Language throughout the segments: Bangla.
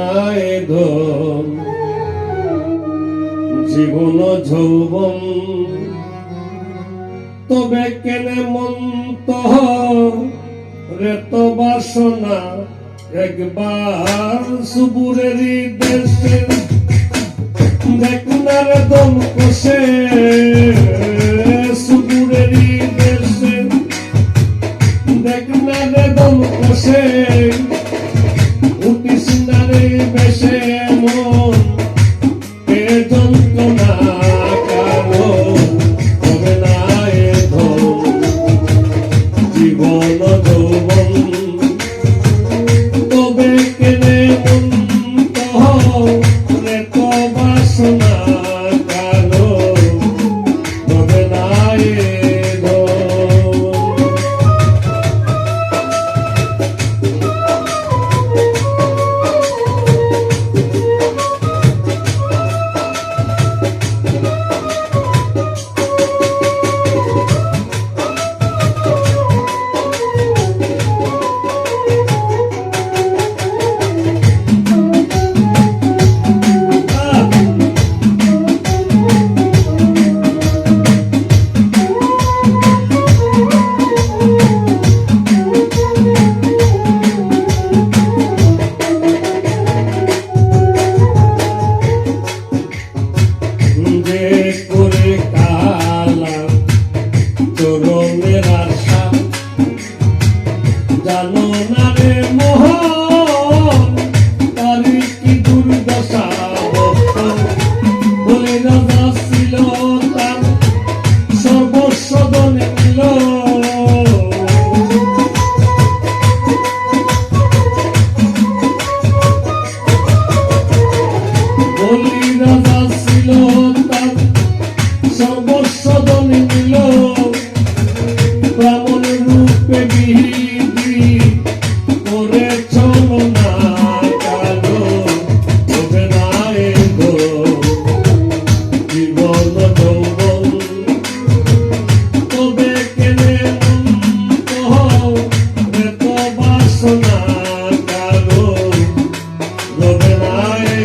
না এ ধন জীবন যৌবন তবে কেনে মন্ত রে তো বাসনা একবার সুবুরেরই দেশে দেখনার দম কষে সুবুরেরই দেশে দেখনার দম কষে উঠিস না রে বেশে মন কে যন্ত্রণা কারো হবে না এ ধন জীবন যৌবন তবে কেনে মন্ত রে তো বাসনা কারো হবে না এ জানো না রে মোহন তারি কি দুর্দশা বলে রাজা ছিল তার সর্বস্ব দনে নিল বলি রাজা ছিল তার সর্বস্ব দনে নিল ব্রাহ্মণ রূপে বিহি করে চলো না কালো হবে না এ জীবন যৌবন তবে কেনে মন্ত রে তো বাসনা কালো হবে না এ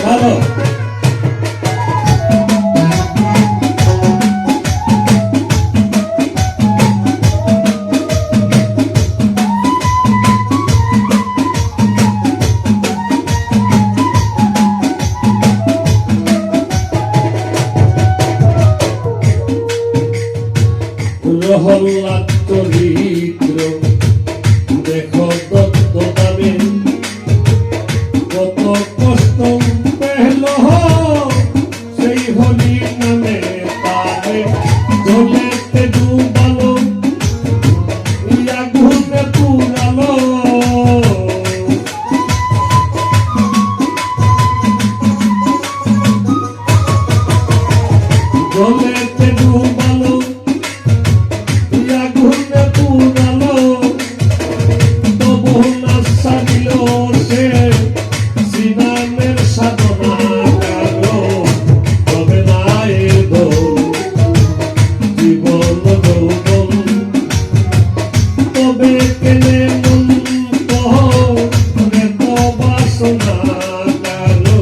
ভালো রহল্লাদ চরিত্র দেখো দত্ত দামে কত কষ্ট পেল সেই হলি নামে তারে জলেতে ডুবালো আগুনে পুরালো জলেতে ডুবালো আগুনে পুরালো তবু না সারিল সে শ্রীরামের সাধনা কালো হবে না এ জীবন যৌবন তবে কেনে মন্ত রে তো বাসনা কালো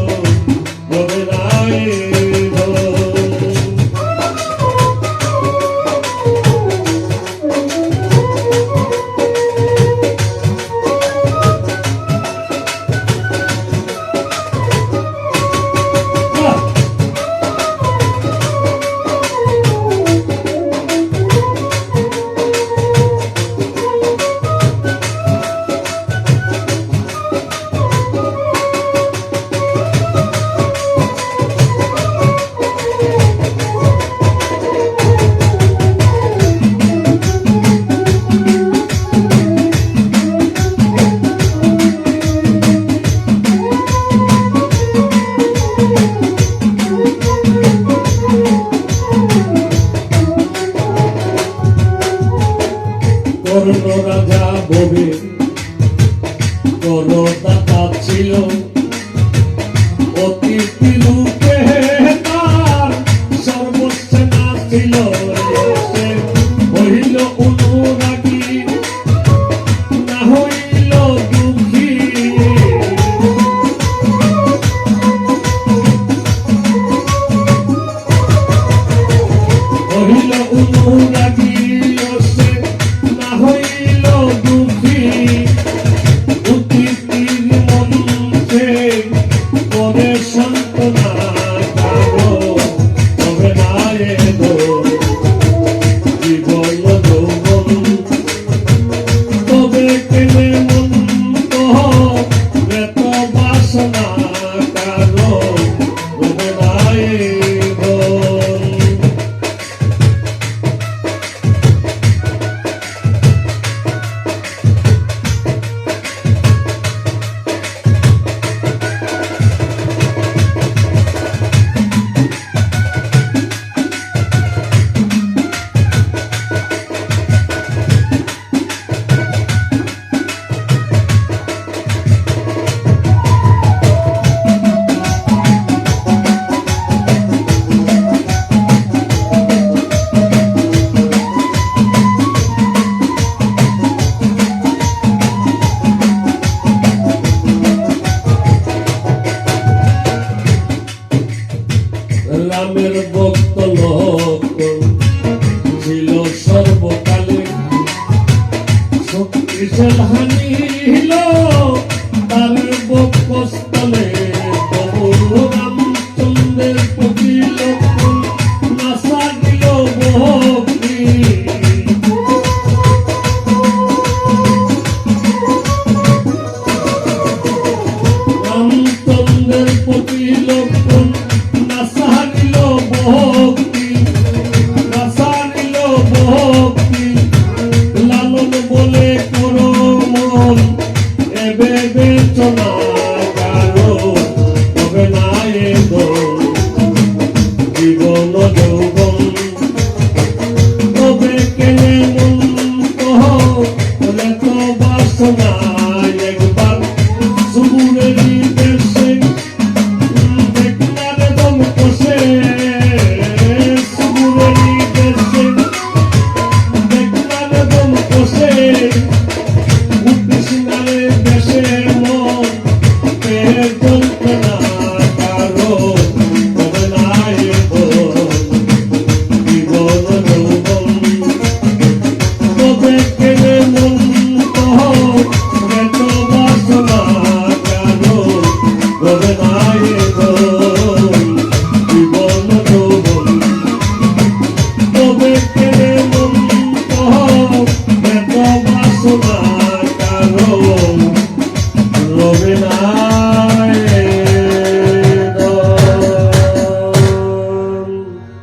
হবে না এ ভবে করদাতা ছিল অতিথি রূপে তার সর্বস্ব না ছিল সে হইল অনুরাগী না হইল দুঃখী হইল অনুরাগী সে না হইল দুঃখী অতিথির মনকে করে সান্ত্বনা কারো হবে না এগো জীবন যৌবন তবে কেনে মন এত বাসনা কারো হবে না এগো রামের ভক্ত লোক ছিল সর্বকালে শক্তিশাল হানিল তার বক্ষস্থলে প্রভু রামচন্দ্রের প্রতি লক্ষণ নাসা দিল ভক্তি রামচন্দ্রের প্রতি লক্ষণ নাসানিল ভক্তি নাসানিল ভক্তি লালন বলে করো মন এবে বেচনা কারো হবে না এগো জীবন যৌবন তবে কেনে মন কহ তো বাসনা একবার সুরেরই দেশে দেখনারে দম কষে সুরেরই দেশে দেখনারে দম কষে উদ্দেশনারে দেশে